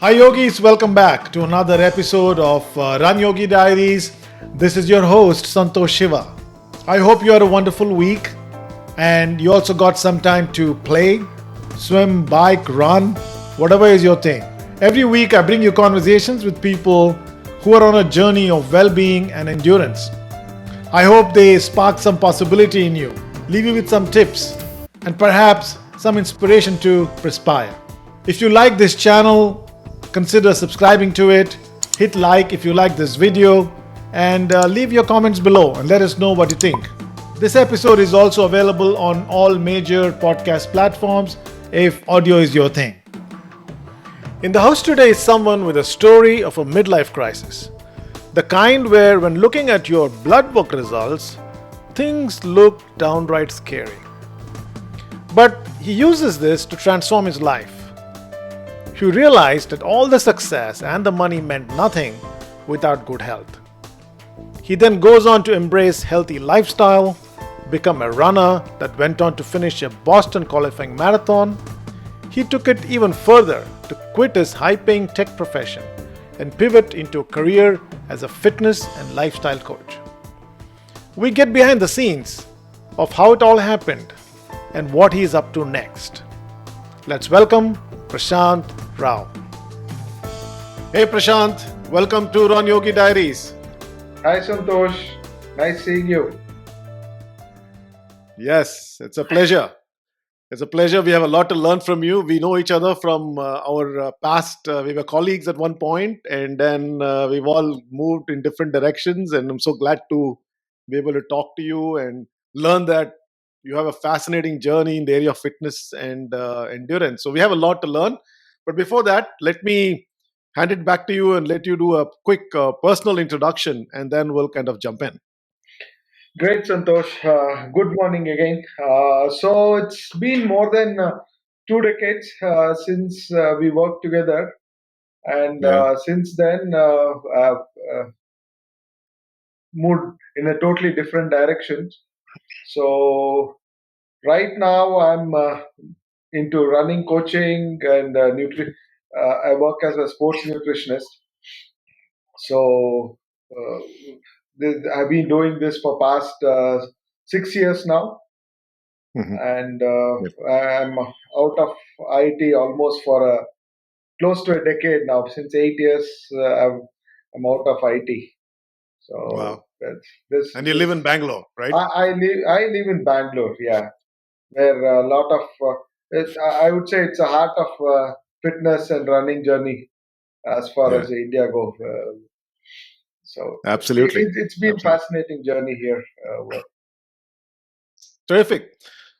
Hi yogis, welcome back to another episode of RunYogi Diaries. This is your host Santosh Shiva. I hope you had a wonderful week and you also got some time to play, swim, bike, run, whatever is your thing. Every week I bring you conversations with people who are on a journey of well-being and endurance. I hope they spark some possibility in you, leave you with some tips and perhaps some inspiration to perspire. If you like this channel, consider subscribing to it. Hit like if you like this video and leave your comments below and let us know what you think. This episode is also available on all major podcast platforms if audio is your thing. In the house today is someone with a story of a midlife crisis. The kind where, when looking at your blood work results, things look downright scary. But he uses this to transform his life. He realized that all the success and the money meant nothing without good health. He then goes on to embrace healthy lifestyle, become a runner that went on to finish a Boston qualifying marathon. He took it even further to quit his high-paying tech profession and pivot into a career as a fitness and lifestyle coach. We get behind the scenes of how it all happened and what he is up to next. Let's welcome Prashanth Rao. Hey Prashanth, welcome to RunYogi Diaries. Hi Santosh, nice seeing you. Yes, it's a pleasure. It's a pleasure. We have a lot to learn from you. We know each other from our past. We were colleagues at one point, and then we've all moved in different directions. And I'm so glad to be able to talk to you and learn that you have a fascinating journey in the area of fitness and endurance. So we have a lot to learn. But before that, let me hand it back to you and let you do a quick personal introduction, and then we'll kind of jump in. Great Santosh, good morning again. So it's been more than 2 decades since we worked together, and Yeah. since then I've moved in a totally different direction. So right now I'm into running, coaching, and I work as a sports nutritionist. So uh, I've been doing this for past 6 years now, Mhm. and Yep. I'm out of IT almost for close to a decade now. Since 8 years, I'm out of IT. So Wow. that's this. And you live in This Bangalore, right? I live in Bangalore. Yeah, where a lot of I would say it's a heart of fitness and running journey as far Yeah, as India go. So absolutely. it's been Absolutely. fascinating journey here. Terrific.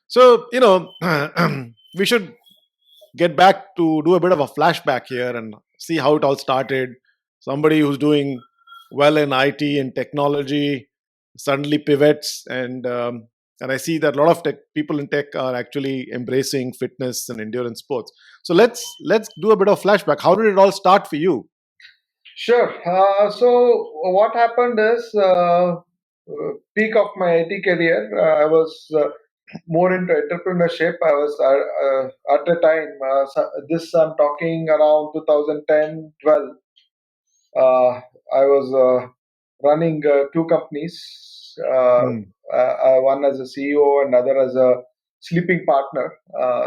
So, we should get back to do a bit of a flashback here and see how it all started. Somebody who's doing well in IT and technology suddenly pivots, and I see that a lot of tech people in tech are actually embracing fitness and endurance sports. So let's do a bit of flashback. How did it all start for you? Sure. So what happened is peak of my IT career. I was more into entrepreneurship. I was at the time. This I'm talking around 2010, 12. Uh, I was running two companies. Hmm. One as a CEO and other as a sleeping partner.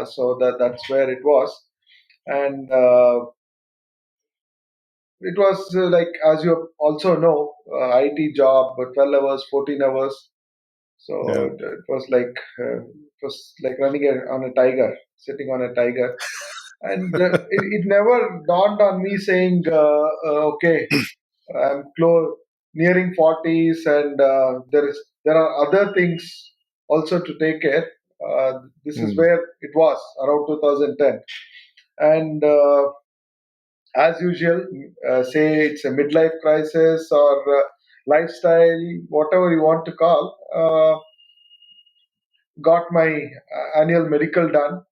So that's where it was, and it was like, as you also know, IT job, 12 hours, 14 hours. So Yeah. it was like running on a tiger, sitting on a tiger, and it never dawned on me saying, okay, I'm close, nearing 40s, and there are other things also to take care. This is Hmm. where it was around 2010, and as usual, say it's a midlife crisis or lifestyle, whatever you want to call. Got my annual medical done,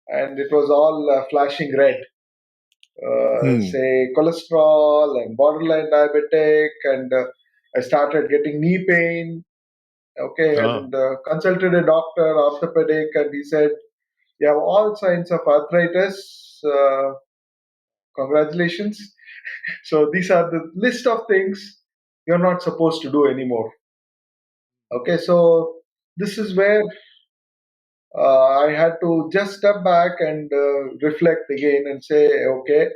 and it was all flashing red. Hmm. Say cholesterol and borderline diabetic, and I started getting knee pain. Okay, Ah. and consulted a doctor, orthopedic, and he said you have all signs of arthritis. congratulations. So these are the list of things you're not supposed to do anymore. Okay, so this is where I had to just step back and reflect again and say, okay,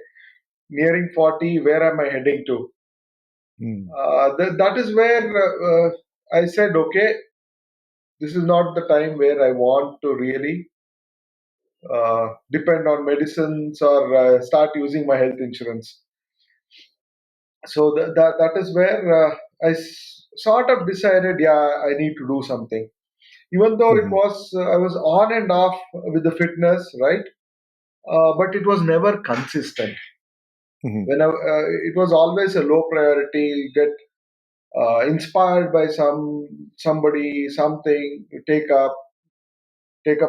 nearing 40, where am I heading to? That is where I said, okay, this is not the time where I want to really depend on medicines or start using my health insurance. So that is where sort of decided, yeah, I need to do something. Even though it was, I was on and off with the fitness, right? But it was never consistent. It was always a low priority. Get inspired by somebody, something, take up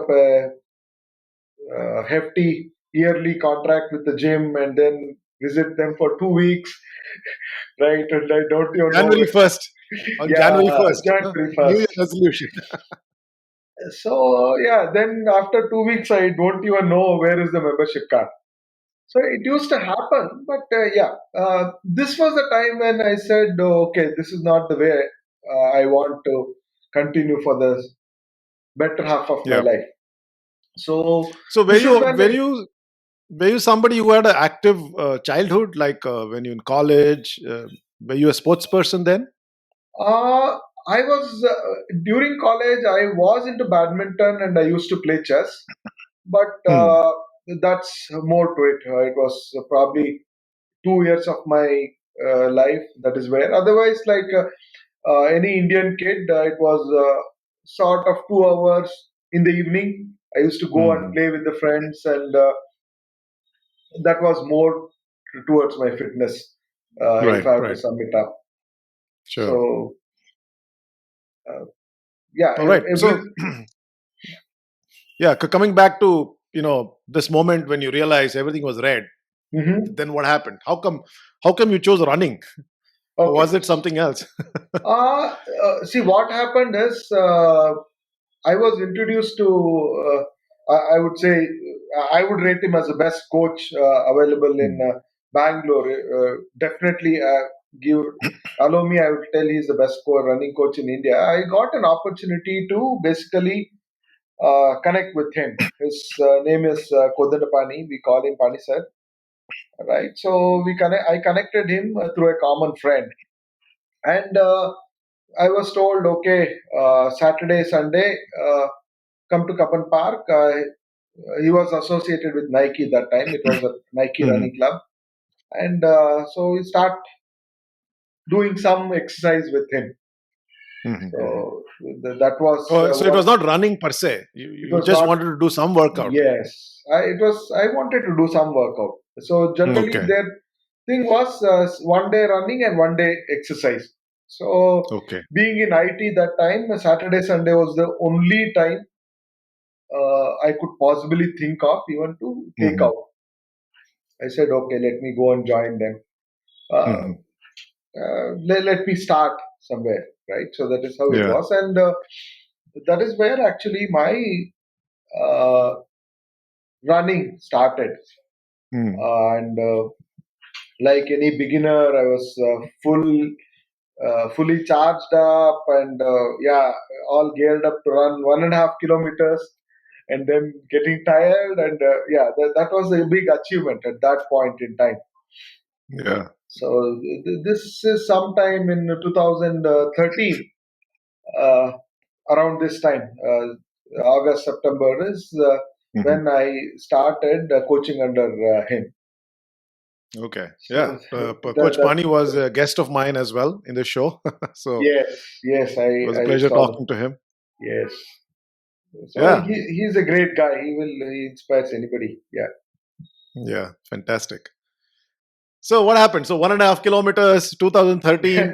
a hefty yearly contract with the gym and then visit them for 2 weeks, right? And I don't even know January where. 1st. On Yeah, January 1st. January New Year 1st. resolution. So yeah, then after 2 weeks, I don't even know where is the membership card. So it used to happen, but this was the time when I said, oh, okay, this is not the way I want to continue for the better half of my Yeah. life. So So this is when were you somebody who had an active childhood, like when you in college? Were you a sports person then? uh, I was during college. I was into badminton and I used to play chess, but that's more to it. It was probably 2 years of my life. That is where. Otherwise, like any Indian kid, it was sort of 2 hours in the evening. I used to go and Hmm. play with the friends, and that was more towards my fitness. If Right, I have to right. sum it up, Sure. so uh, yeah, All right. every So yeah, coming back to this moment when you realize everything was red, Mhm. then what happened? How come you chose running? Or Okay. was it something else? See, what happened is I was introduced to. I would say I would rate him as the best coach available in Hmm. Bangalore. Definitely, give allow me. I would tell he's the best running coach in India. I got an opportunity to basically connect with him. His name is Kodandapani. We call him Pani sir, right? So we connect. I connected him through a common friend, and I was told, okay, Saturday, Sunday, come to Kapan Park. He was associated with Nike that time. It was a Nike Hmm. running club, and so we start doing some exercise with him. Hmm. So that was Oh, so it what was not running per se. You it you was just not. wanted to do some workout. Yes, it was. I wanted to do some workout. So generally, Okay. their thing was 1 day running and 1 day exercise. So Okay. being in IT that time, Saturday Sunday was the only time I could possibly think of even to take Hmm. out. I said, okay, let me go and join them. Uh, Hmm. let me start somewhere, right? So that is how it Yeah. was, and that is where actually my uh, running started. Hmm. And like any beginner, I was fully charged up, and all geared up to run 1.5 kilometers, and then getting tired, and that was a big achievement at that point in time. Yeah. So this is sometime in 2013, uh, around this time, August September is Hmm. when I started coaching under him. Okay. Yeah. So Coach that Pani was a guest of mine as well in the show. So yes, it was a I pleasure saw that. talking to him. Yes. So Yeah. he's a great guy. He inspires anybody. Yeah. Yeah. Fantastic. So what happened? So 1.5 kilometers, 2013,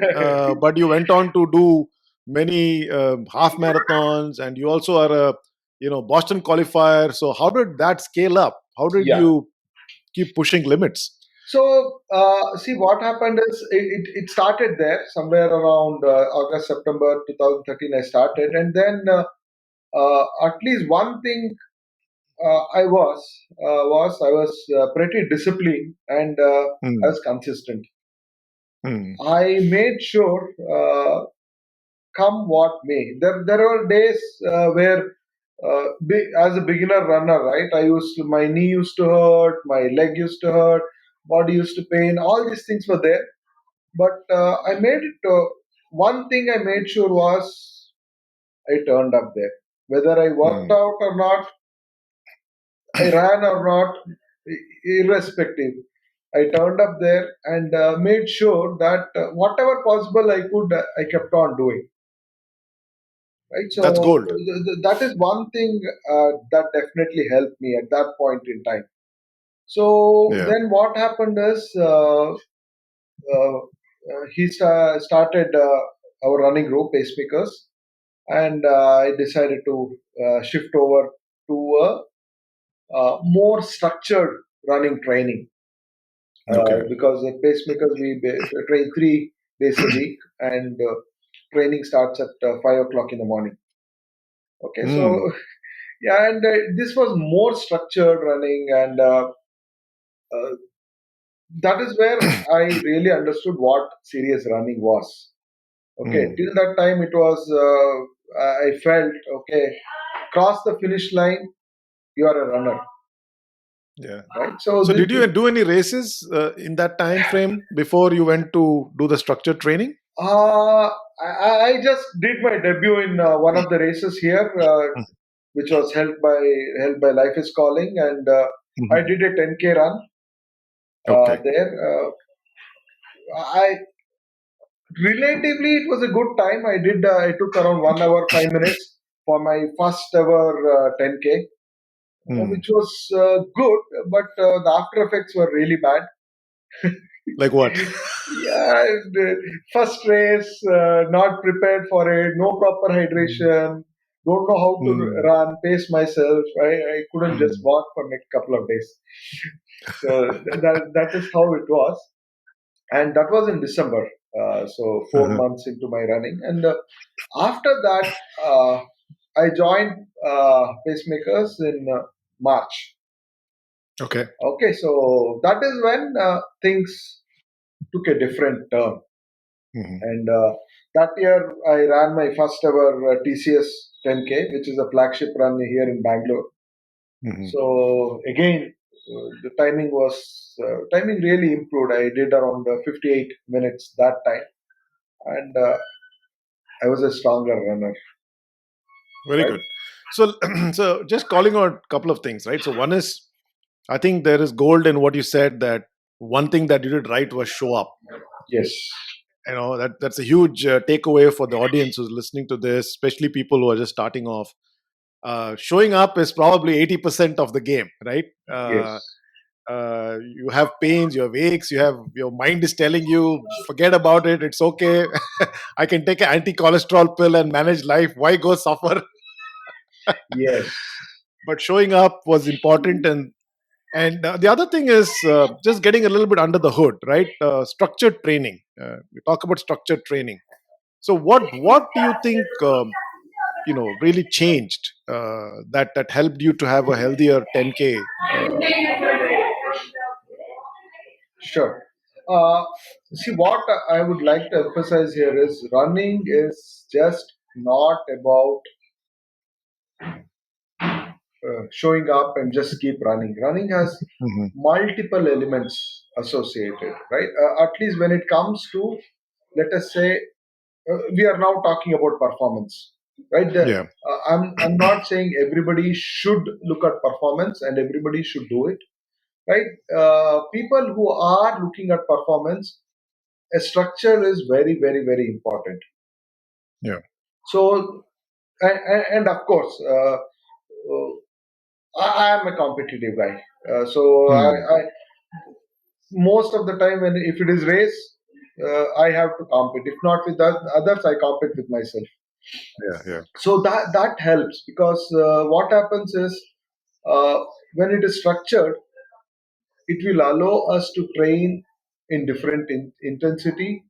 but you went on to do many half marathons, and you also are a Boston qualifier. So how did that scale up? How did Yeah. you keep pushing limits? So see, what happened is it started there somewhere around August September 2013. I started, and then at least one thing I was pretty disciplined, and I Mm, was consistent. mm, I made sure, come what may. There were days where, as a beginner runner, right, my knee used to hurt, my leg used to hurt, body used to pain. All these things were there, but I made it. One thing I made sure was I turned up there, whether I worked mm. out or not, I ran or not, irrespective. I turned up there and made sure that whatever possible I could, I kept on doing. Right. That's So gold. that is one thing that definitely helped me at that point in time. So Yeah. then what happened is, started our running group pacemakers, and I decided to shift over to a more structured running training, Okay. because at pacemakers we train 3 days a week, and training starts at 5 o'clock in the morning. Okay, Mm, so yeah, and this was more structured running, and uh, that is where I really understood what serious running was. Okay, mm. till that time it was, I felt okay, cross the finish line, you are a runner, Yeah. right? So So, did you do any races in that time frame before you went to do the structured training? I just did my debut in one of the races here, which was held by Life is Calling, and I Mhm. did a 10K run Okay. there. I Relatively, it was a good time. I took around 1 hour 5 minutes for my first ever 10K, Mm. which was good, but the after effects were really bad. Like what? Yeah, first race, not prepared for it, no proper Mm, hydration, don't know how to mm, run, pace myself. I couldn't just mm. walk for next couple of days. So that is how it was, and that was in December. So four Uh-huh. months into my running, and after that, I joined pacemakers in March. Okay. Okay, so that is when things took a different turn. Mhm, And that year, I ran my first ever TCS 10K, which is a flagship run here in Bangalore. mhm. So again, the timing really improved. I did around 58 minutes that time, and I was a stronger runner, Very right? good. So, so just calling out a couple of things, right? So, one is, I think there is gold in what you said, that one thing that you did right was show up. Yes, That's a huge takeaway for the audience who's listening to this, especially people who are just starting off. Showing up is probably 80% of the game, right? yes, You have pains, you have aches, your mind is telling you, forget about it, it's okay. I can take an anti-cholesterol pill and manage life. Why go suffer? yes. But showing up was important, and the other thing is just getting a little bit under the hood, right? Structured training. We talk about structured training. So, what do you think? Really changed that helped you to have a healthier 10K. Sure. Uh, See, what I would like to emphasize here is running is just not about showing up and just keep running. Running has Mhm. multiple elements associated, right? At least when it comes to, let us say, we are now talking about performance, right? Yeah. I'm not saying everybody should look at performance and everybody should do it, right? People who are looking at performance, a structure is very, very, very important. Yeah. So, and of course, I am a competitive guy. So Hmm. I most of the time, when if it is race, I have to compete. If not with others, I compete with myself. Yeah. Yeah. So that helps, because what happens is, uh, when it is structured, it will allow us to train in different intensity.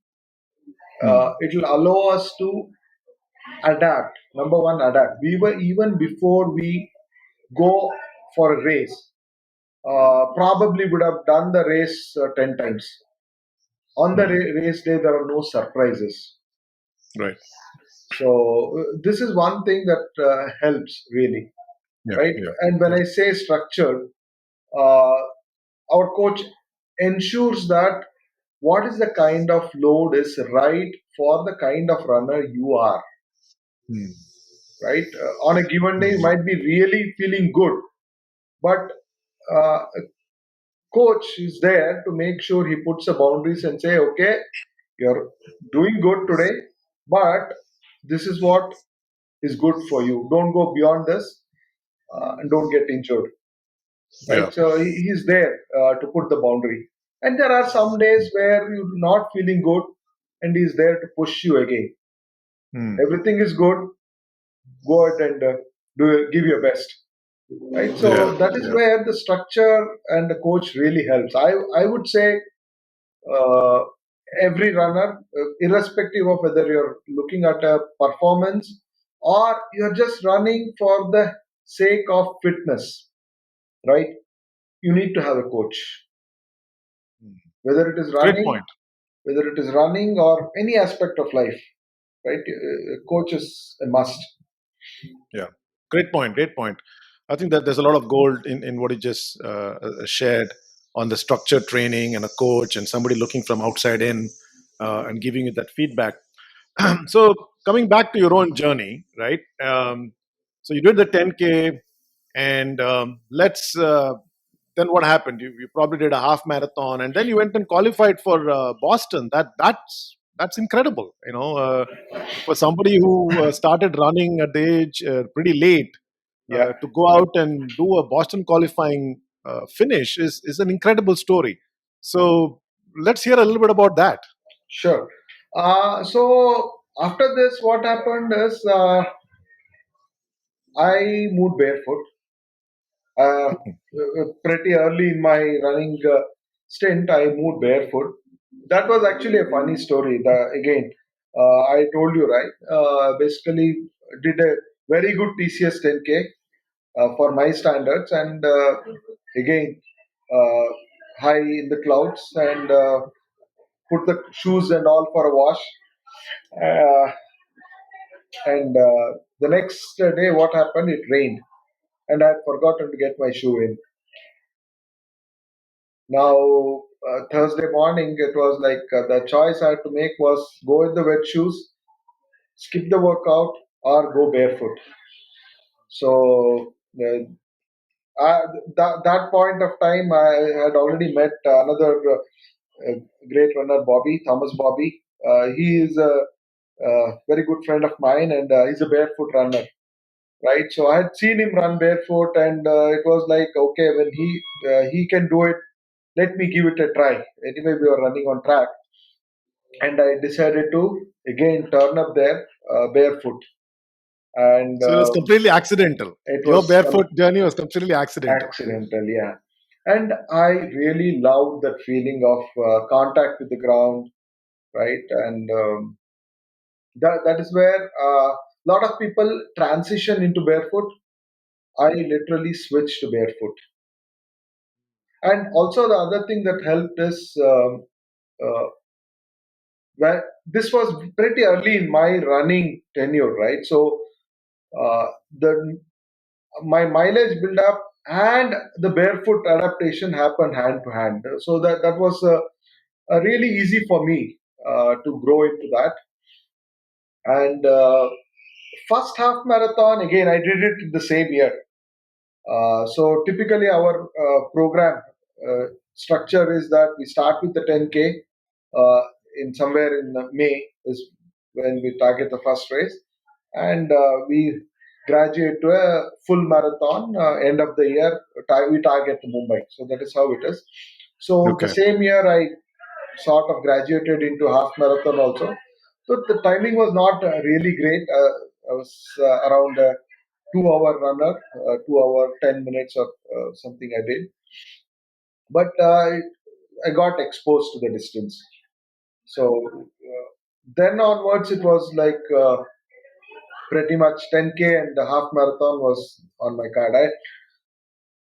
Hmm. It will allow us to adapt. Number one, adapt. We were, even before we go for a race, probably would have done the race 10 times. On the race day, there are no surprises. Right. So this is one thing that helps really, Yeah. right? Yeah. And when I say structured, uh, our coach ensures that what is the kind of load is right for the kind of runner you are, Hmm. right? On a given day, you might be really feeling good, but a coach is there to make sure he puts the boundaries and say, okay, you're doing good today, but this is what is good for you. Don't go beyond this and don't get injured, Yeah. right? So he's there to put the boundary. And there are some days where you're not feeling good, and he's there to push you again. Hmm. Everything is good. Go ahead and give your best, right? Yeah. So that is Yeah. where the structure and the coach really helps. I would say uh, every runner, irrespective of whether you're looking at a performance or you're just running for the sake of fitness, right? You need to have a coach, whether it is Great running, point. whether it is running or any aspect of life, right? A coach is a must. Yeah. Great point. Great point. I think that there's a lot of gold in what you just shared on the structured training and a coach and somebody looking from outside in and giving you that feedback. So coming back to your own journey, right? So you did the 10K, and let's then what happened? You probably did a half marathon, and then you went and qualified for Boston. That's incredible. For somebody who started running at the age pretty late, Yeah, to go out and do a Boston qualifying finish is an incredible story. So let's hear a little bit about that. sure. So after this, what happened is I moved barefoot pretty early in my running stint. I moved barefoot. That was actually a funny story. Again, I told you right. Basically, did a very good TCS 10K for my standards, and again, uh, high in the clouds, and put the shoes and all for a wash. Uh, and the next day, what happened? It rained, and I had forgotten to get my shoe in. Now, Thursday morning, it was like the choice I had to make was go with the wet shoes, skip the workout, or go barefoot. So, that point of time, I had already met another great runner, Bobby, Thomas Bobby. He is a very good friend of mine, and he's a barefoot runner, right? So I had seen him run barefoot, and it was like, okay, when he can do it, let me give it a try. Anyway, we were running on track, and I decided to again turn up there barefoot, and So it was completely accidental. it Your was barefoot journey was completely accidental. accidental, yeah. And I really loved that feeling of contact with the ground, right? And that is where a lot of people transition into barefoot. I literally switched to barefoot. And also the other thing that helped is uh, where this was pretty early in my running tenure, right? So the my mileage build up and the barefoot adaptation happened hand to hand. So that was really easy for me to grow into that. And first half marathon again, I did it in the same year. So typically, our program structure is that we start with the 10K in somewhere in May is when we target the first race, and we graduate to a full marathon end of the year. We target to Mumbai, so that is how it is. So the Okay. same year, I sort of graduated into half marathon also. So the timing was not really great. I was around 2 hour runner, 2 hour 10 minutes or something I did, but I got exposed to the distance. So then onwards, it was like pretty much 10K and the half marathon was on my card.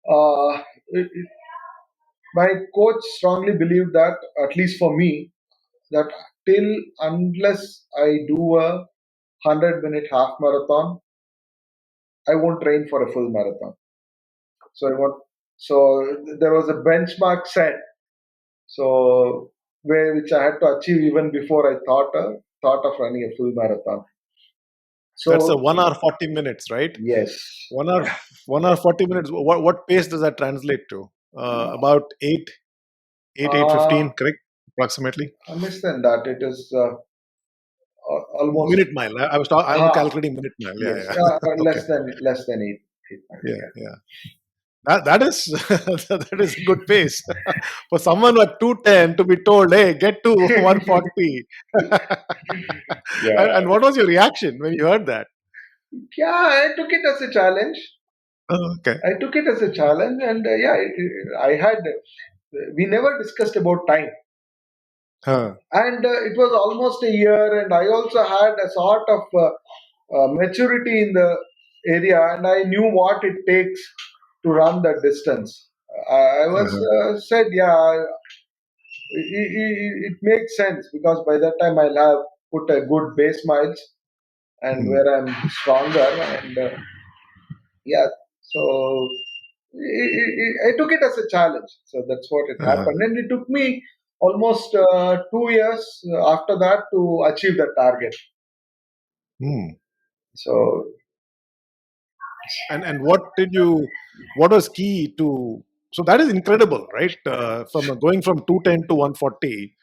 Uh, it- it- my coach strongly believed that, at least for me, that till unless I do a 100-minute half marathon, I won't train for a full marathon. So I want. So there was a benchmark set. So which I had to achieve even before I thought of running a full marathon. That's a So 1 hour 40 minutes, right? yes, 1 hour 1 hour 40 minutes. What pace does that translate to? About 8 uh, 8:15, correct? Approximately. less than that. It is almost Minute mile. I'm ah calculating minute mile. Yeah, yes, yeah. Okay. less than eight Yeah, yeah. yeah. That is that is a good pace for someone at 210 to be told, "Hey, get to 140." Yeah, And what was your reaction when you heard that? yeah. I took it as a challenge. Oh, okay. I took it as a challenge, and yeah, I had. We never discussed about time, Huh. and it was almost a year, and I also had a sort of maturity in the area, and I knew what it takes to run that distance. I was Uh-huh. said, yeah, it makes sense because by that time I'll have put a good base miles and Hmm. where I'm stronger, and yeah, so I took it as a challenge. So that's what it Uh-huh. happened, and it took me almost 2 years after that to achieve the target. Hmm. So And what was key to, so that is incredible, right? From going from 210 to 140,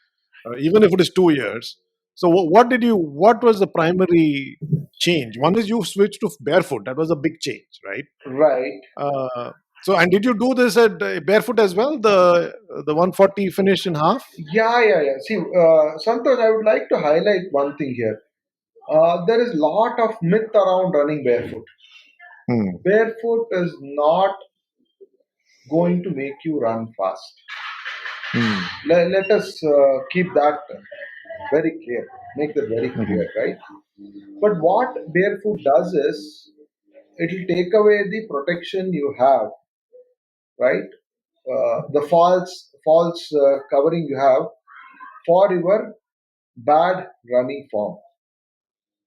even if it is 2 years. So what was the primary change? One is you switched to barefoot. That was a big change, right? right. Uh, so, and did you do this at barefoot as well? The 140 finish in half? Yeah. See, Santosh, I would like to highlight one thing here. There is lot of myth around running barefoot. Hmm. Barefoot is not going to make you run fast. Hmm. Let us keep that very clear. Make that very Mhm. clear, right? But what barefoot does is it will take away the protection you have, right? The false covering you have for your bad running form.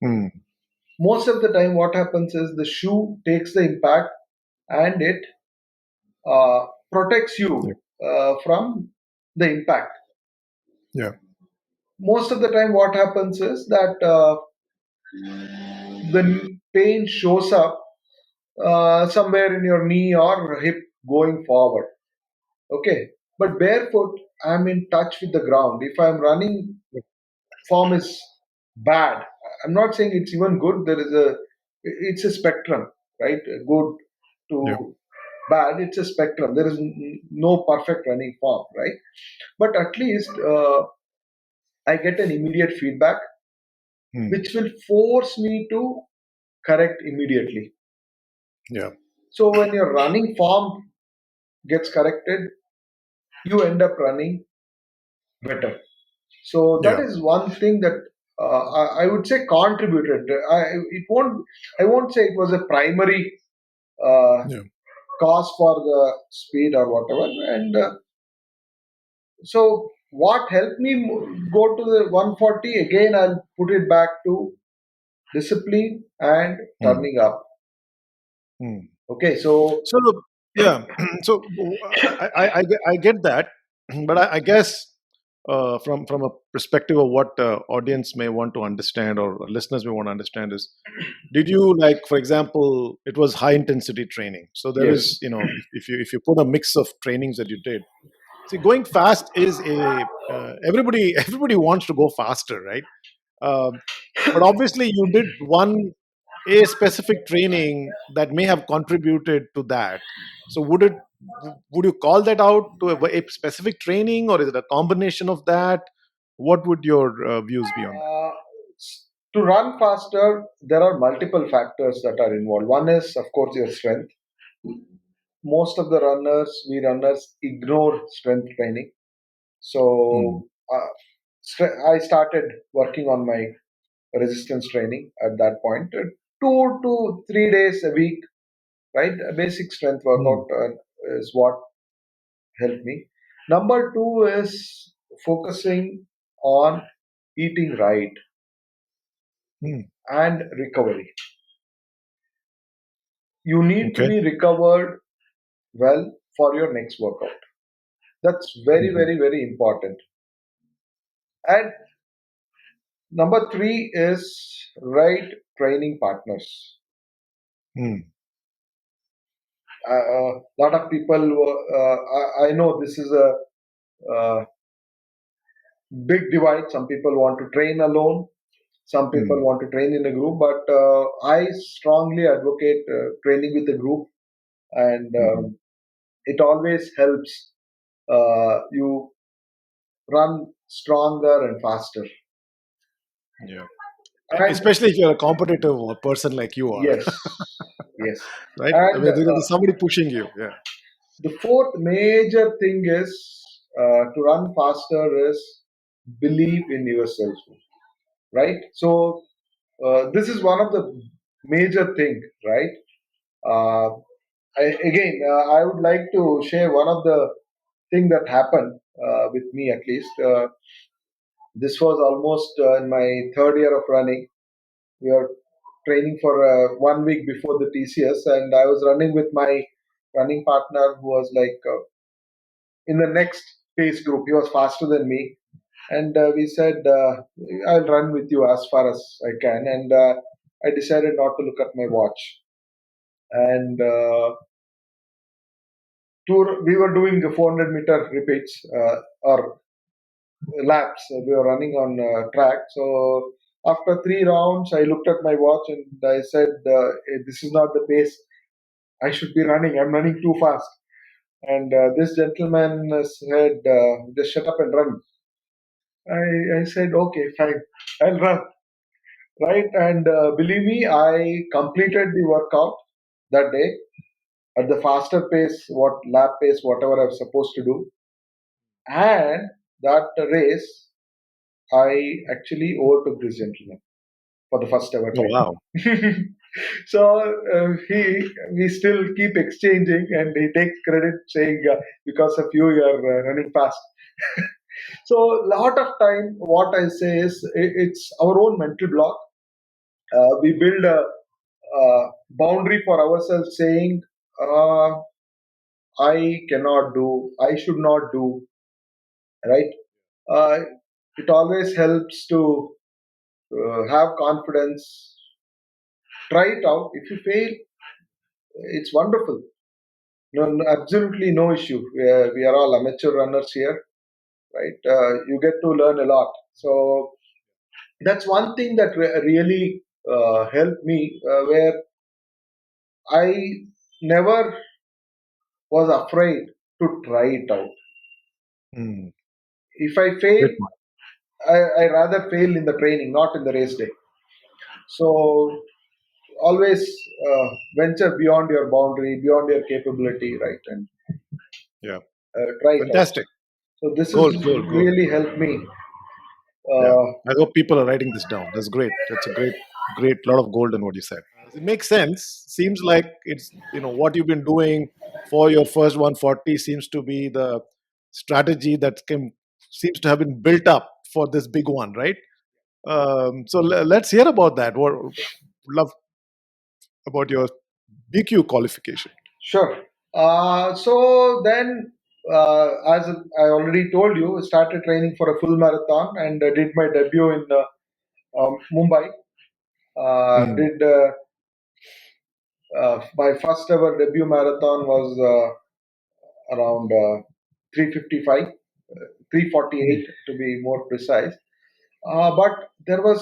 Hmm. Most of the time, what happens is the shoe takes the impact and it protects Yeah. you from the impact. Yeah. Most of the time, what happens is that the pain shows up somewhere in your knee or hip going forward. Okay, but barefoot, I'm in touch with the ground. If I'm running, form is bad. I'm not saying it's even good. It's a spectrum, right? Good Yeah. to bad. It's a spectrum. There is no perfect running form, right? But at least I get an immediate feedback, Hmm. which will force me to correct immediately. Yeah. So when your running form gets corrected, you end up running better. So that Yeah. is one thing that I would say contributed. It won't. I won't say it was a primary uh, Yeah. cause for the speed or whatever. And so what helped me go to the 140 again? I'll put it back to discipline and Hmm. turning up. Hmm. Okay, so So yeah, so I get that, but I guess from a perspective of what audience may want to understand or listeners may want to understand is, did you, like, for example, it was high intensity training, so there yes, is, if you put a mix of trainings that you did, see, going fast is a everybody wants to go faster, right? Um, but obviously you did one a specific training that may have contributed to that. So would you call that out to a specific training, or is it a combination of that? What would your views be on that? uh, to run faster, there are multiple factors that are involved. One is, of course, your strength. Most of the we runners ignore strength training. Hmm. So I started working on my resistance training at that point. 2 to 3 days a week, right? A basic strength Hmm. workout. is what helped me. Number two is focusing on eating right Hmm. and recovery. You need to Okay. be recovered well for your next workout. That's very, Mhm. very, very important. And number three is right training partners. Hmm. A lot of people, I know this is a big divide. Some people want to train alone, some people Hmm. want to train in a group, but I strongly advocate training with a group, and Mhm. it always helps you run stronger and faster. Yeah. And Especially if you're a competitive person like you are, yes, yes. right? I And mean, there's somebody pushing you. Yeah. the fourth major thing is to run faster is believe in yourself, right? So this is one of the major thing, right? Uh, I would like to share one of the thing that happened with me at least. This was almost in my third year of running. We were training for 1 week before the TCS, and I was running with my running partner who was like in the next pace group. He was faster than me, and we said, "I'll run with you as far as I can." And I decided not to look at my watch, and we were doing the 400-meter repeats or laps. We were running on track. So after 3 rounds, I looked at my watch and I said, "This is not the pace I should be running. I'm running too fast." And this gentleman said, "Just shut up and run." I said, "Okay, fine, I'll run." Right, and believe me, I completed the workout that day at the faster pace, what lap pace, whatever I was supposed to do. And that race, I actually overtook this gentleman for the first ever Oh, wow. time. So we still keep exchanging, and he takes credit saying, "Because of you, you're running fast." So a lot of time, what I say is, it's our own mental block. We build a boundary for ourselves, saying, uh, "I cannot do, I should not do." Right? Uh, it always helps to have confidence. Try it out. If you fail, it's wonderful. Absolutely no issue. We are all amateur runners here, right? You get to learn a lot. So that's one thing that really helped me, where I never was afraid to try it out. Hmm. If I fail, Great one. I rather fail in the training, not in the race day. So always venture beyond your boundary, beyond your capability, right? And Yeah. try it out. Fantastic. So this has Gold, gold, gold. really helped me. Yeah. Uh, I hope people are writing this down. That's great. That's a great lot of gold in what you said. It makes sense. Seems like it's, what you've been doing for your first 140 seems to be the strategy seems to have been built up for this big one, right? So let's hear about that. What love about your BQ qualification? Sure. So then, as I already told you, I started training for a full marathon and did my debut in Mumbai. Mm, Did My first ever debut marathon was around 3:55, mm, 3:48 to be more precise. But there was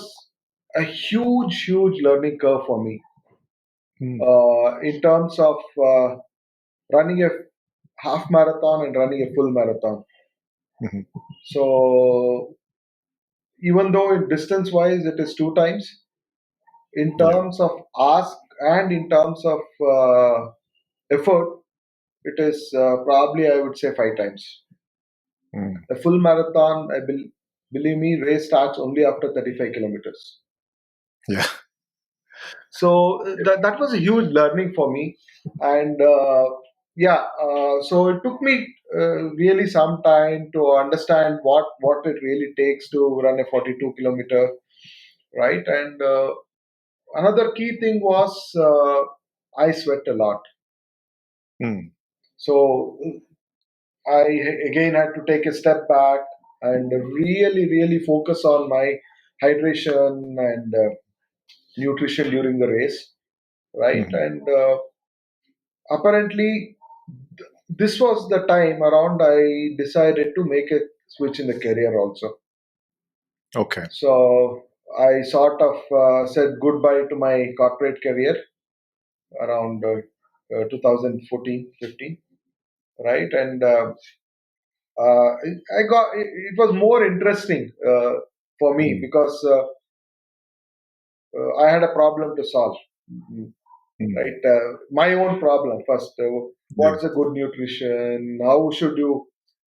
a huge, huge learning curve for me mm, in terms of running a half marathon and running a full marathon. mhm. So even though in distance wise it is two times, in Yeah. terms of ask and in terms of effort, it is probably I would say five times. Mm, A full marathon, believe me, race starts only after 35 kilometers. yeah. So that was a huge learning for me, and yeah, so it took me really some time to understand what it really takes to run a 42 kilometer, right? And another key thing was I sweat a lot. Mm, So I again had to take a step back and really focus on my hydration and nutrition during the race, right? mhm. And apparently, this was the time around I decided to make a switch in the career also. Okay. So I sort of said goodbye to my corporate career around 2014 15, right? And I got it was more interesting for me Mm, because I had a problem to solve. Mm, mm. right? My own problem first. Yeah. What's a good nutrition? How should you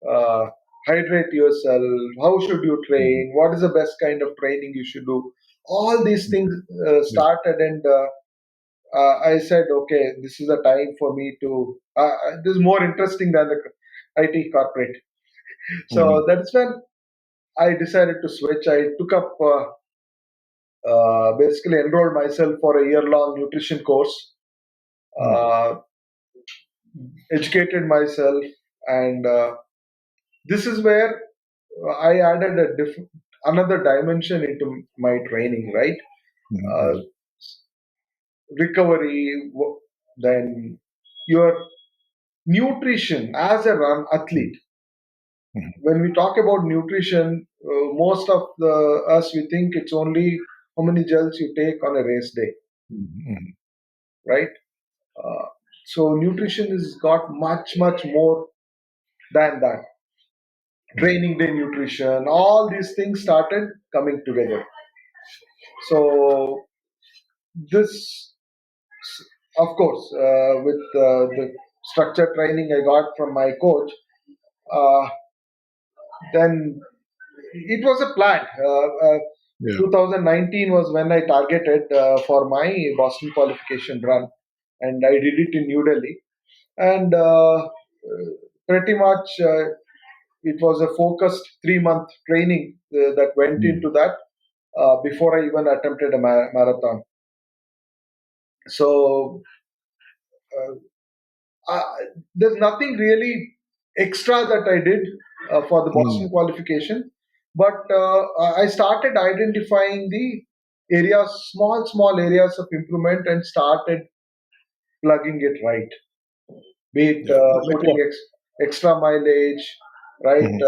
uh, hydrate yourself? How should you Mhm, train? What is the best kind of training you should do? All these things mhm. Yeah. started, and I said, okay, this is a time for me to. This is more interesting than the IT corporate. So Mhm, that's when I decided to switch. I took up basically enrolled myself for a year-long nutrition course. mhm, Uh, Educated myself, and this is where I added a different another dimension into my training, right? mhm, uh, mhm, Recovery, then your nutrition as a run mhm, athlete. mhm, When we talk about nutrition, most of the us we think it's only how many gels you take on a race day, mhm, right? uh, so nutrition has got much more than that. mhm, Training day nutrition, all these things started coming together. So this, of course, with the structured training I got from my coach, uh, then it was a plan. 2019 was when I targeted for my Boston qualification run, and I did it in New Delhi. And pretty much it was a focused 3 month training that went Yeah. into that before I even attempted a marathon. So uh, uh, there's nothing really extra that I did for the Mm, Boston qualification, but I started identifying the areas, small areas of improvement, and started plugging it right. Be it yeah. Like putting what? extra mileage, right? Mhm,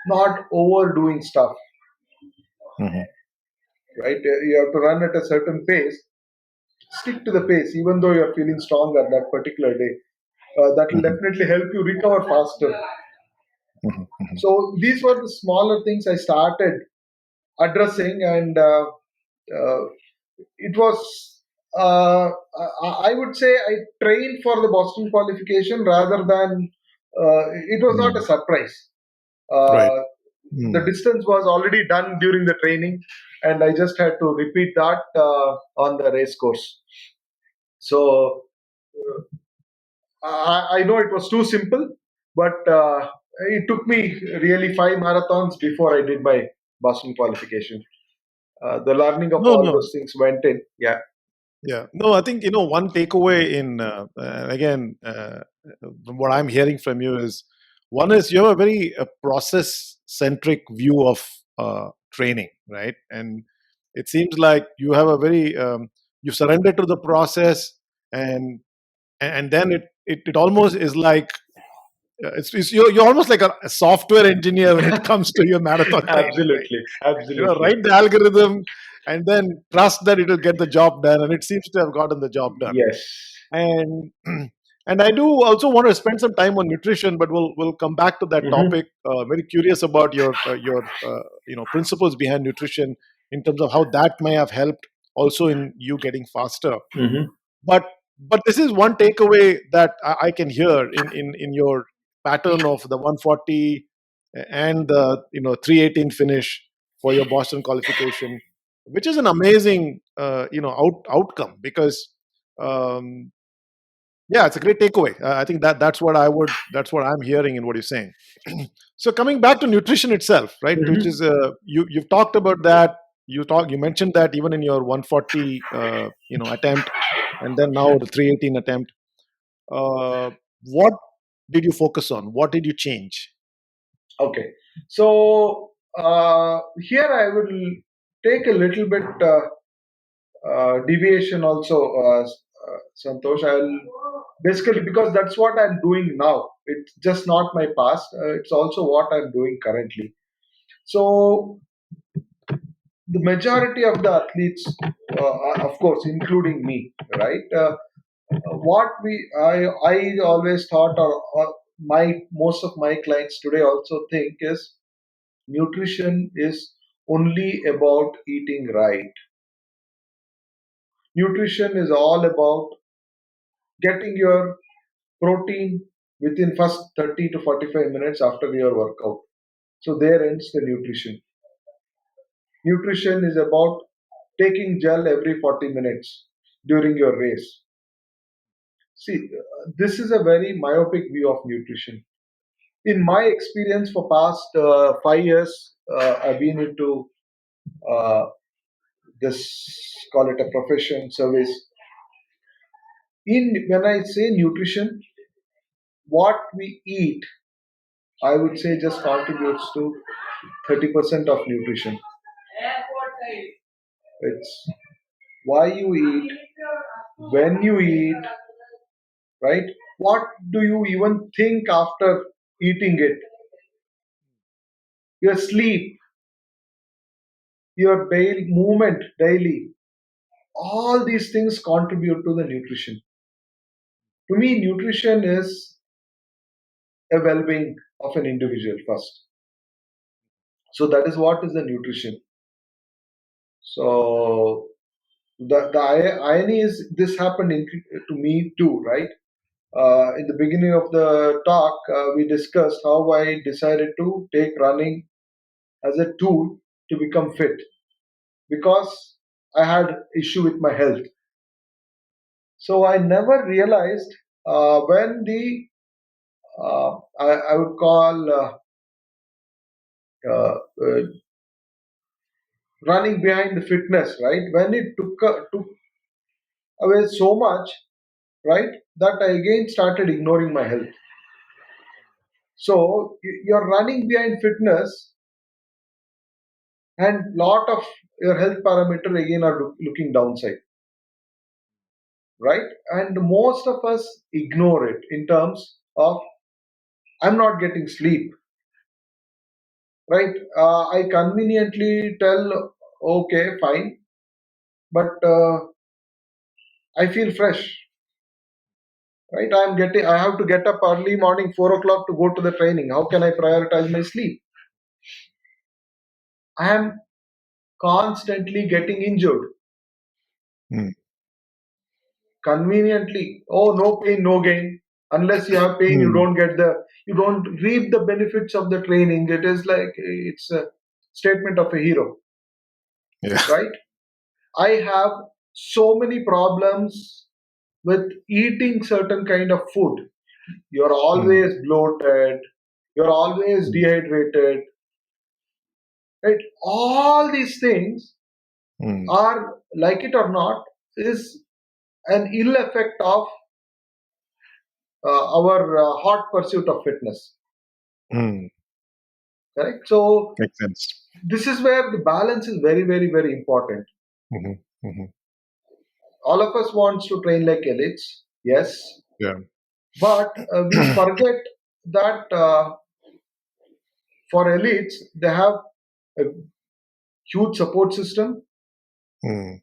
Not overdoing stuff, mhm, right? You have to run at a certain pace. Stick to the pace, even though you're feeling stronger that particular day. That will mhm, definitely help you recover faster. mhm, mhm. So these were the smaller things I started addressing, and uh, it was. I would say I trained for the Boston qualification rather than it was not a Mm, surprise. right. Uh, the Mm, distance was already done during the training, and I just had to repeat that on the race course. So I know it was too simple, but it took me really 5 marathons before I did my Boston qualification. The learning of no, all no. those things went in. Yeah. Yeah. No, I think, one takeaway in, again, from what I'm hearing from you is one is you have a very process centric view of training, right? And it seems like you have a very, you surrender to the process, and then it almost is like, you're almost like a software engineer when it comes to your marathon training, right? Absolutely. Absolutely. Write the algorithm and then trust that it will get the job done, and it seems to have gotten the job done. Yes. And and I do also want to spend some time on nutrition, but we'll come back to that Hmm. topic. Very curious about your principles behind nutrition in terms of how that may have helped also in you getting faster. Hmm. but but this is one takeaway that I can hear in your pattern of the 140 and the 318 finish for your Boston qualification, which is an amazing outcome, because um, Yeah, it's a great takeaway. I think that's what I'm hearing in what you're saying. So coming back to nutrition itself, right? Which is you've talked about that. You mentioned that even in your 140 attempt, and then now the 318 attempt. What did you focus on? What did you change? Okay, so here I will take a little bit deviation also, Santosh. I'll basically, because that's what I'm doing now. It's just not my past. It's also what I'm doing currently. So the majority of the athletes, of course, including me, right? What I always thought, or my most of my clients today also think is nutrition is only about eating right. Nutrition is all about getting your protein within first 30 to 45 minutes after your workout. So there ends the nutrition. Nutrition is about taking gel every 40 minutes during your race. See, this is a very myopic view of nutrition. In my experience for past 5 years, I've been into uh, this, call it a profession service. In when I say nutrition, what we eat, I would say just contributes to 30% of nutrition. It's why you eat, when you eat, right? What do you even think after eating it? Your sleep, your daily movement daily, all these things contribute to the nutrition. To me, nutrition is a well-being of an individual first. So that is what is the nutrition. So the irony is this happened to me too, right? In the beginning of the talk, we discussed how I decided to take running as a tool to become fit because I had issue with my health. So I never realized when the I would call uh, running behind the fitness, right? When it took away so much, right, that I again started ignoring my health. So you're running behind fitness, and lot of your health parameter again are looking downside, right? And most of us ignore it in terms of I'm not getting sleep, right? I conveniently tell, okay, fine, but I feel fresh, right? I have to get up early morning, 4 o'clock to go to the training. How can I prioritize my sleep? I am constantly getting injured. Mm. Conveniently, oh, no pain, no gain. Unless you have pain, Mm. you don't reap the benefits of the training. It is like it's a statement of a hero, Yeah. right? I have so many problems with eating certain kind of food. You're Mm. always bloated, you're always Mm. dehydrated, right? All these things Mm. are, like it or not, is an ill effect of our hot pursuit of fitness. Mm. Correct. So Makes sense. this is where the balance is very, very, very important. Hmm. Hmm. All of us wants to train like elites, yes, Yeah. but we forget that for elites they have a huge support system, Mm.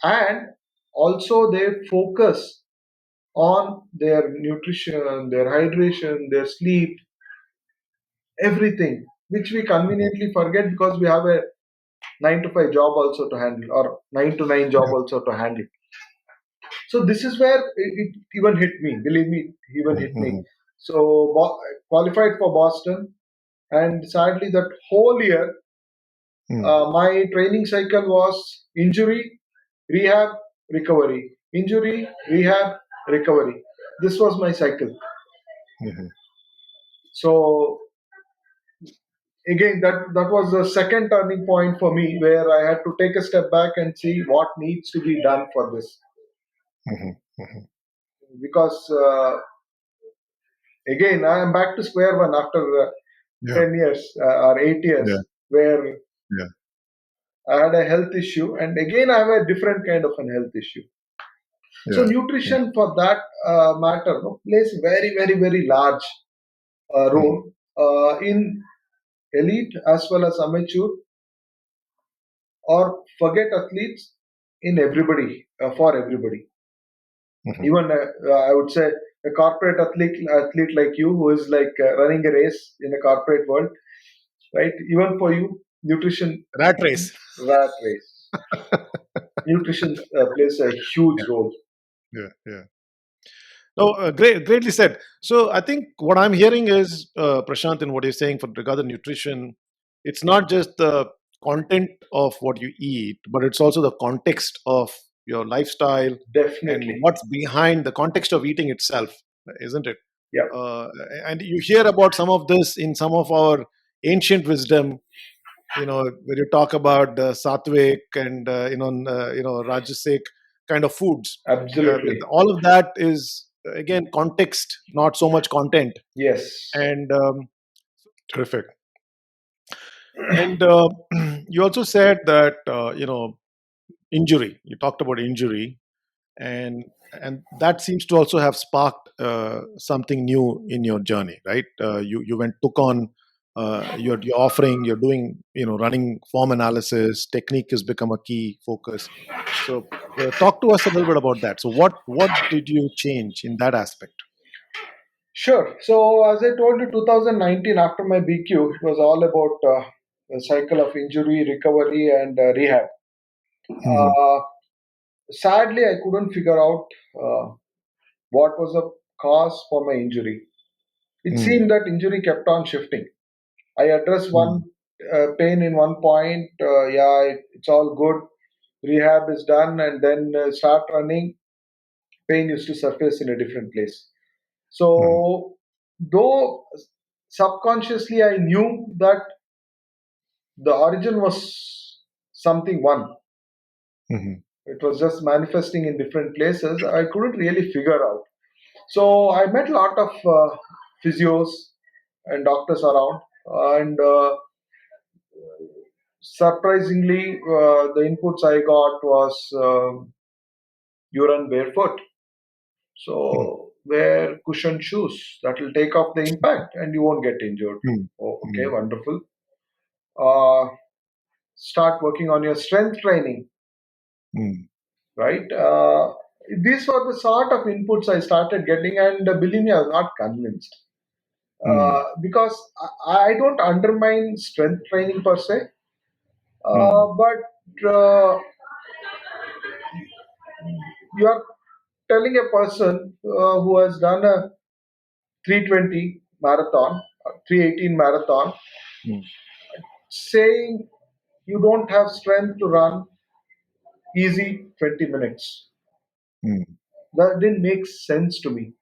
and also they focus on their nutrition, their hydration, their sleep, everything, which we Mhm. conveniently forget because we have a 9 to 5 job also to handle, or 9 to 9 job Yeah. also to handle. So this is where it even hit me. Believe me, it even hit me. Mhm. So qualified for Boston, and sadly that whole year, Mm. my training cycle was injury, rehab, recovery, injury, rehab, recovery. this was my cycle. Mm-hmm. So again, that was the second turning point for me, where I had to take a step back and see what needs to be done for this. Mm-hmm. Mm-hmm. Because again, I am back to square one after Yeah. 10 years or 8 years, Yeah. where Yeah. I had a health issue, and again I have a different kind of a health issue. So Yeah. Yeah. nutrition, for that matter, no, plays very, very, very large Mm-hmm. role in elite as well as amateur, or forget athletes, in everybody, for everybody. Mm-hmm. Even I would say a corporate athlete like you, who is like running a race in the corporate world, right? Even for you, nutrition, Rat race. rat race, nutrition plays a huge Yeah. role. Yeah. Yeah. No, greatly said. So I think what I'm hearing is, Prashant, in what you're saying for regard to nutrition, it's not just the content of what you eat, but it's also the context of your lifestyle and Definitely. what's behind the context of eating itself, isn't it? Yeah, Uh, and you hear about some of this in some of our ancient wisdom. When you talk about sattvic and rajasic kind of foods, absolutely. all of that is again context, not so much content. Yes. And terrific. And you also said that injury. You talked about injury, and that seems to also have sparked something new in your journey, right? You went took on you're offering, you're doing, running form analysis technique has become a key focus. So talk to us a little bit about that. So what did you change in that aspect? Sure. So, as I told you, 2019, after my BQ, it was all about the cycle of injury, recovery, and rehab. Hmm. Uh, Sadly, I couldn't figure out uh, what was the cause for my injury. It Hmm. seemed that injury kept on shifting. I addressed Hmm. one pain in one point. Yeah, it's all good. Rehab is done, and then start running. Pain used to surface in a different place. Hmm. So, though subconsciously I knew that the origin was something one, Hmm. it was just manifesting in different places. I couldn't really figure out. So, I met a lot of physios and doctors around, and surprisingly, the inputs I got was you run barefoot. Hmm. So, wear cushioned shoes that will take off the impact and you won't get injured. Hmm. Oh, okay, Hmm. wonderful. Uh, Start working on your strength training, Hmm. right? These were the sort of inputs I started getting, and believe me, I was not convinced. Hmm. Because I don't undermine strength training per se, Hmm. but you are telling a person who has done a 320 marathon, 318 marathon, Hmm. saying you don't have strength to run easy 20 minutes. Hmm. That didn't make sense to me,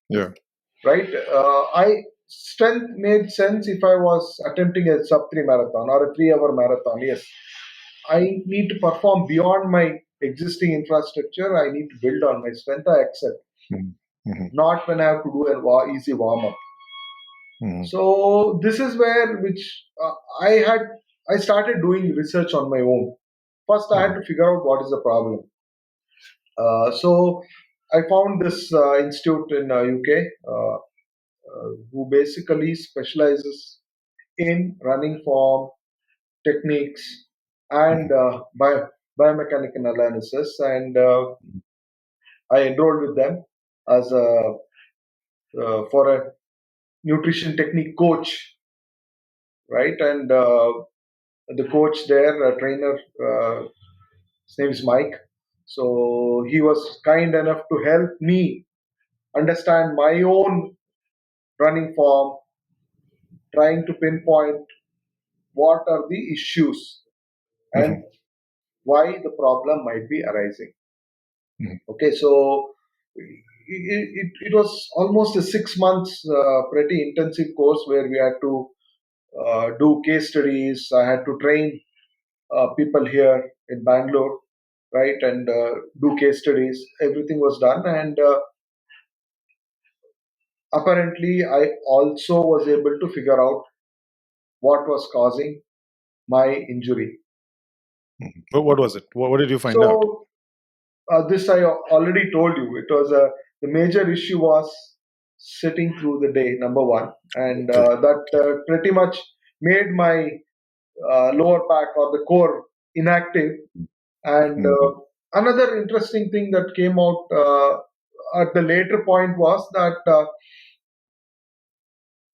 Yeah. right? I Strength made sense if I was attempting a sub 3 marathon or a 3-hour marathon. Yes, I need to perform beyond my existing infrastructure. I need to build on my strength. I accept. Hmm. Hmm. Not when I have to do an easy warm up. Hmm. So this is where which I started doing research on my own. First, I had Hmm. to figure out what is the problem. So I found this institute in UK, who basically specializes in running form techniques and biomechanical analysis, and I enrolled with them as a for a nutrition technique coach, right? And the coach there, a trainer, his name is Mike. So he was kind enough to help me understand my own running form, trying to pinpoint what are the issues and Hmm. why the problem might be arising. Hmm. Okay, so it was almost a 6 months pretty intensive course where we had to do case studies. I had to train people here in Bangalore, right, and do case studies. Everything was done, and apparently, I also was able to figure out what was causing my injury. What was it? What did you find out? So this I already told you. It was the major issue was sitting through the day. Number one, and Okay. that pretty much made my lower back or the core inactive. And Mhm. another interesting thing that came out at the later point was that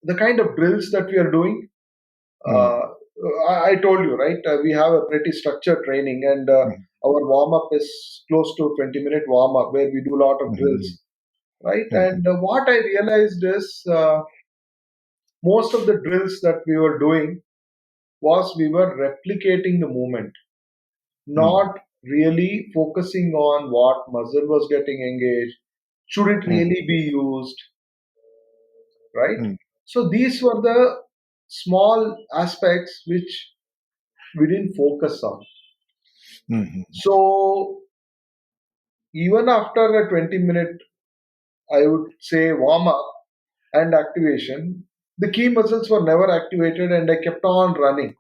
the kind of drills that we are doing. Mhm. Uh, I told you, right? We have a pretty structured training, and Mhm. our warm up is close to 20-minute warm up where we do a lot of drills, Mhm. right? Mhm. And what I realized is most of the drills that we were doing was we were replicating the movement, Mhm. not really focusing on what muscle was getting engaged. Should it Mhm. really be used, right? Mhm. So these were the small aspects which we didn't focus on. Mhm. So even after a 20-minute, I would say, warm up and activation, the key muscles were never activated and I kept on running.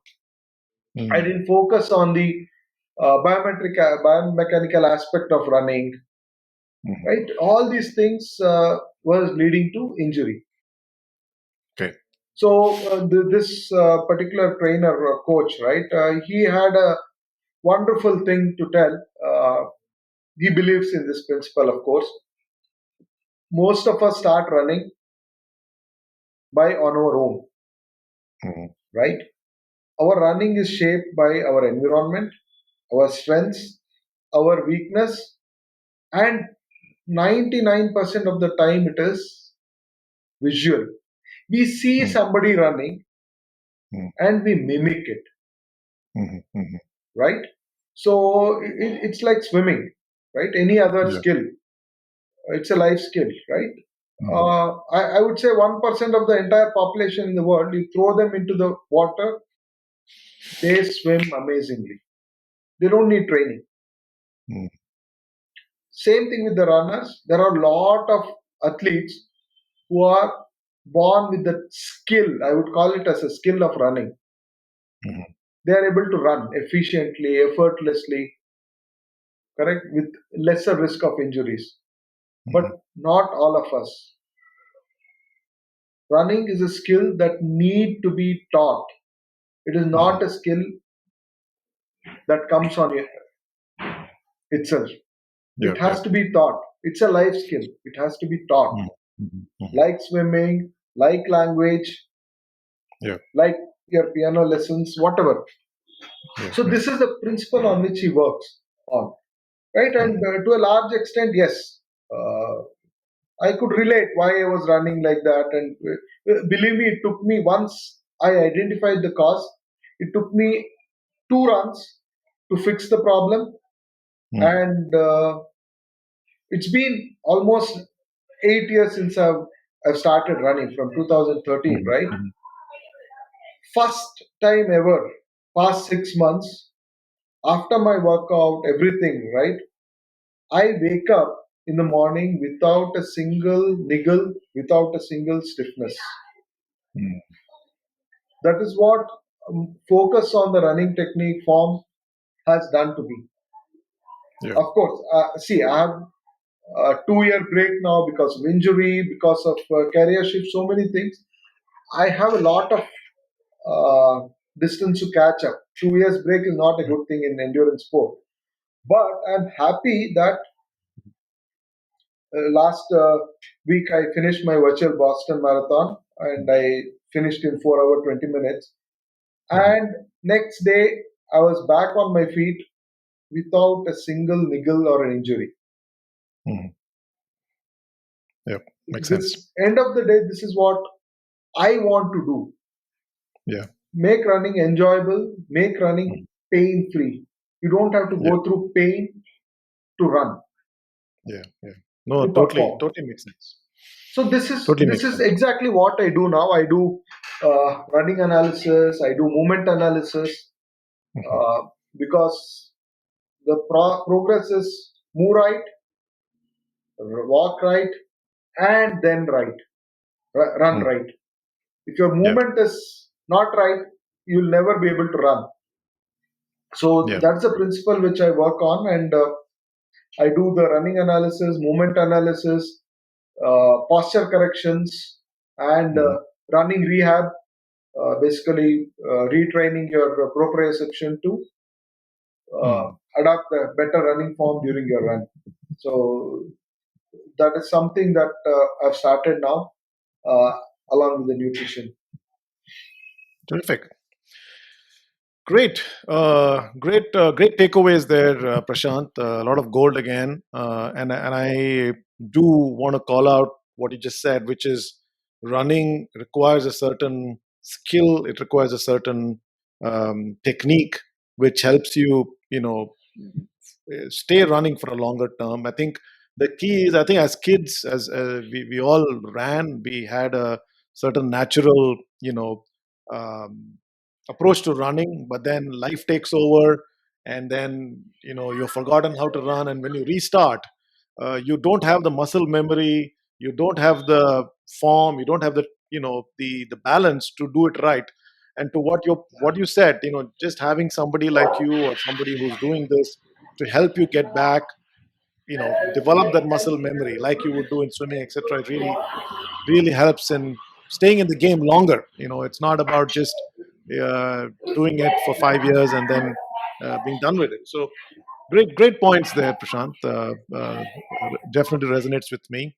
I Mhm. didn't focus on the biomechanical aspect of running, Mhm. right? All these things was leading to injury. Okay. So this particular trainer or coach, right? He had a wonderful thing to tell. He believes in this principle, of course. Most of us start running by on our own, Mhm. right? Our running is shaped by our environment, our strengths, our weakness, and 99% of the time it is visual. We see Mhm. somebody running Mhm. and we mimic it, Mhm. Mhm. right? So it's like swimming, right? Any other Yeah. skill, it's a life skill, right? Mhm. I would say 1% of the entire population in the world, you throw them into the water, they swim amazingly. They don't need training. Mhm. Same thing with the runners. There are a lot of athletes who are born with the skill. I would call it as a skill of running. Mhm. They are able to run efficiently, effortlessly, correct, with lesser risk of injuries. But Mhm. not all of us. Running is a skill that need to be taught. It is Mhm. not a skill that comes on itself. Yeah. It Yeah. has to be taught. It's a life skill. It has to be taught. Mhm. Mhm. Mhm. Like swimming, like language, Yeah. like your piano lessons, whatever. Yeah. So Yeah. this is the principle on which he works on, right? And Mhm. to a large extent, yes, I could relate why I was running like that. And believe me, it took me once I identified the cause. It took me 2 runs to fix the problem, Mhm. and it's been almost 8 years since I've started running from 2013, Mhm. right? Mhm. First time ever, past 6 months after my workout, everything, right? I wake up in the morning without a single niggle, without a single stiffness. Mhm. That is what focus on the running technique form has done to me. Yeah. Of course, see, I have a 2 year break now because of injury, because of career shift, so many things. I have a lot of distance to catch up. 2 years break is not a good thing in endurance sport. But I'm happy that last week I finished my virtual Boston Marathon and I finished in 4 hours 20 minutes. Mhm. And next day I was back on my feet without a single niggle or an injury. Mhm. Yeah. Makes sense. This end of the day, this is what I want to do. Yeah. Make running enjoyable, make running Mhm. pain free. You don't have to Yeah. go through pain to run. Yeah. Yeah. No, to totally, perform. totally makes sense. So this is Totally this makes is sense. exactly what I do now. I do running analysis. I do movement analysis Mhm. uh, because the progress is move right, walk right, and then right, run Mm. right. If your Yeah, movement is not right, you'll never be able to run. So yeah. that's a principle which I work on, and I do the running analysis, movement analysis, posture corrections, and Mhm. running rehab. Basically, retraining your proprioception to uh, Mm. adopt a better running form during your run. So that is something that I've started now, uh, along with the nutrition. Terrific. Great, great takeaways there, Prashant. A lot of gold again, and I do want to call out what you just said, which is running requires a certain skill. It requires a certain technique, which helps you, stay running for a longer term. I think the key is, I think, as kids, as we all ran, we had a certain natural, um, approach to running, but then life takes over, and then you've forgotten how to run, and when you restart, you don't have the muscle memory, you don't have the form, you don't have the the balance to do it right. And to what you said, just having somebody like you or somebody who's doing this to help you get back, develop that muscle memory like you would do in swimming, etc. It really helps in staying in the game longer. It's not about just uh, doing it for 5 years and then being done with it. So great points there, Prashant. Definitely resonates with me.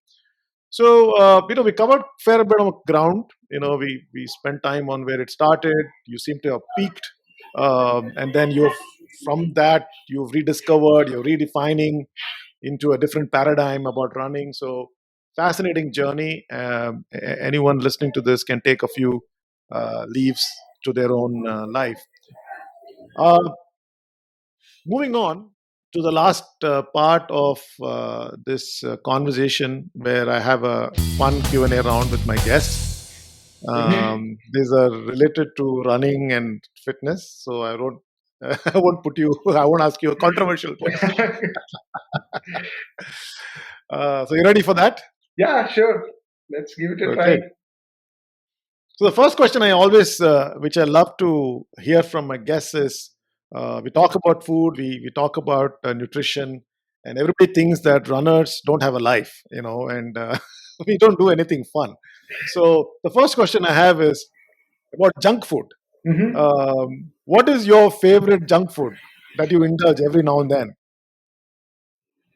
So we covered fair bit of ground. We spent time on where it started. You seem to have peaked, and then you've from that you've rediscovered, you're redefining into a different paradigm about running. So fascinating journey. Anyone listening to this can take a few leaves to their own life. Uh, Moving on to the last part of this conversation, where I have a fun Q&A round with my guests. Mhm. These are related to running and fitness, so I won't I won't put you. I won't ask you a controversial question. So you ready for that? Yeah, sure. Let's give it a try. Okay. So the first question I always, which I love to hear from my guests is, we talk about food, we talk about nutrition, and everybody thinks that runners don't have a life, and we don't do anything fun. So the first question I have is about junk food. Mhm. What is your favorite junk food that you indulge every now and then?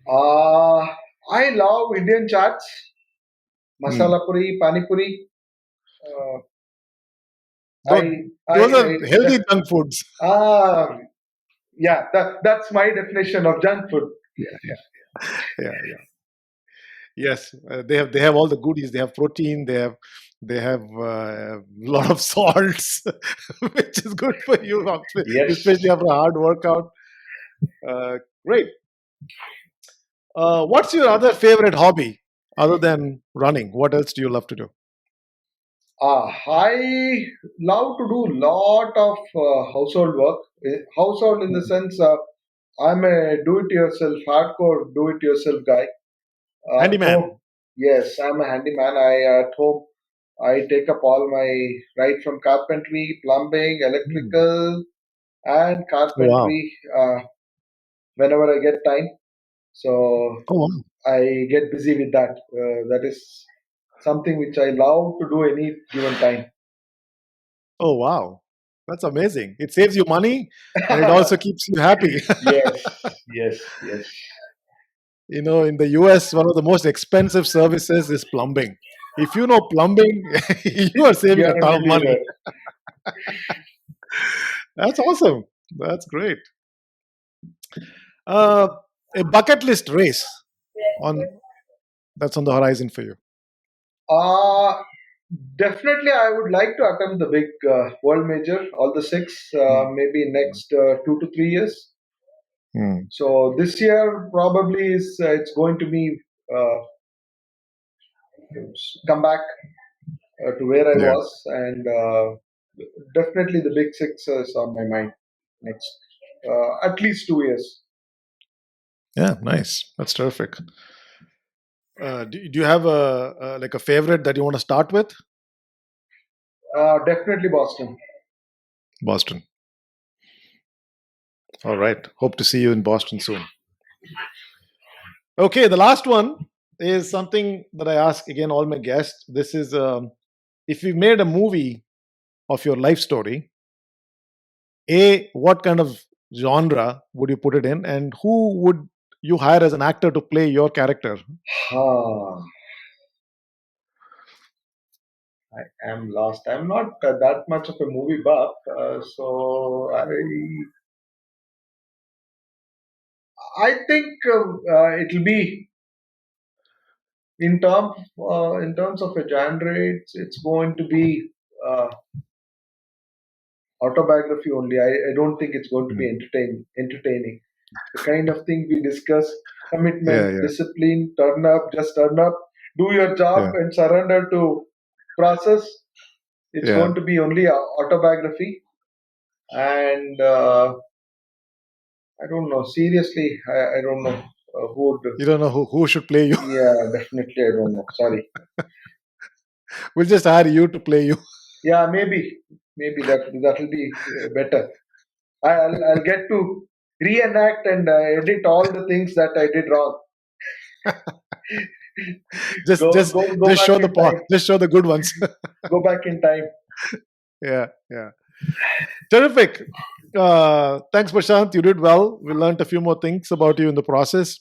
Uh, I love Indian chats, masala Hmm. puri, pani puri. Uh, Those, those are healthy the, junk foods. ah, yeah, that's my definition of junk food. Yeah, yeah, yeah. Yes, they have all the goodies. They have protein. They have a lot of salts, which is good for you, Yes. especially after a hard workout. Great. What's your other favorite hobby other than running? What else do you love to do? I love to do lot of household work. Household in the sense, I'm a do-it-yourself, hardcore do-it-yourself guy. At home, Handyman. yes, I'm a handyman. At home, I take up all my right from carpentry, plumbing, Hmm. electrical, and Oh, wow. carpentry whenever I get time. So Oh, wow. I get busy with that. That is something which I love to do any given time. Oh, wow. That's amazing. It saves you money and it also keeps you happy. Yes, yes, yes. In the US, one of the most expensive services is plumbing. If you know plumbing, you are saving a You're a ton of money. millionaire. That's awesome. That's great. Uh, a bucket list race on that's on the horizon for you. Uh, Definitely, I would like to attempt the big world major, all the six, Mm. maybe next 2 to 3 years. Mm. So this year probably is it's going to be. uh, come back to where I Yeah. was, and definitely the big six is on my mind next at least 2 years. Yeah, nice. That's terrific. Do you have a favorite that you want to start with? Definitely Boston. Boston. All right. Hope to see you in Boston soon. Okay, the last one is something that I ask again all my guests. This is if we made a movie of your life story, what kind of genre would you put it in, and who would you hire as an actor to play your character? Ah, I am lost. I'm not that much of a movie buff, so I think it'll be in terms of a genre. It's going to be uh, autobiography only. I don't think it's going to be Hmm. entertaining. The kind of thing we discuss: Yeah, commitment, yeah, discipline, just turn up, do your job, yeah, and surrender to process. It's yeah. going to be only a autobiography, and I don't know. Seriously, I don't know who would. You don't know who should play you. Yeah, definitely, I don't know. Sorry. We'll just hire you to play you. Yeah, maybe that'll be better. I'll get to reenact and edit all the things that I did wrong. just just Go just back show in time. just show the good ones. Go back in time. Yeah, yeah. Terrific. Thanks, Prashant. You did well. We learned a few more things about you in the process.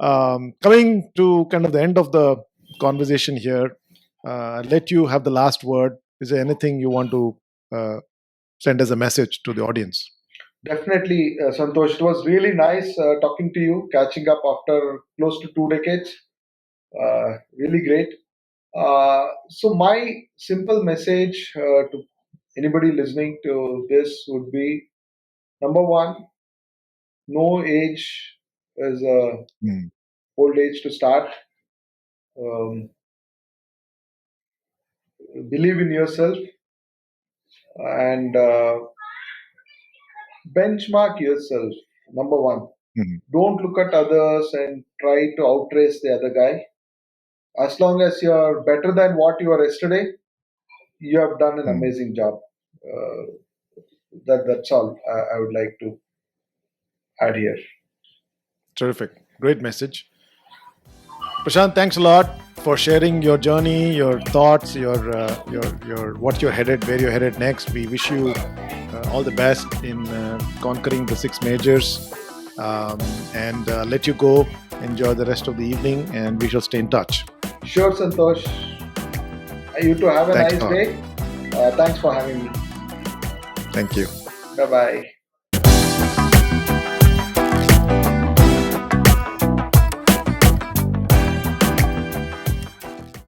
Coming to kind of the end of the conversation here, I'll let you have the last word. Is there anything you want to uh, send as a message to the audience? Definitely, Santosh. It was really nice talking to you, catching up after close to 2 decades. Really great. So my simple message to anybody listening to this would be: number one, no age is a Hmm. old age to start. Um, Believe in yourself and benchmark yourself. Number one, Hmm. don't look at others and try to outrace the other guy. As long as you're better than what you were yesterday, you have done an Hmm. amazing job. Uh, that's all I would like to add here. Terrific. Great message. Prashant, thanks a lot for sharing your journey, your thoughts, your what you're headed, where you're headed next. We wish you all the best in conquering the six majors, um, and let you go. Enjoy the rest of the evening, and we shall stay in touch. Sure, Santosh. You too have a Thanks nice a lot. day. Thanks for having me. Thank you. Bye bye.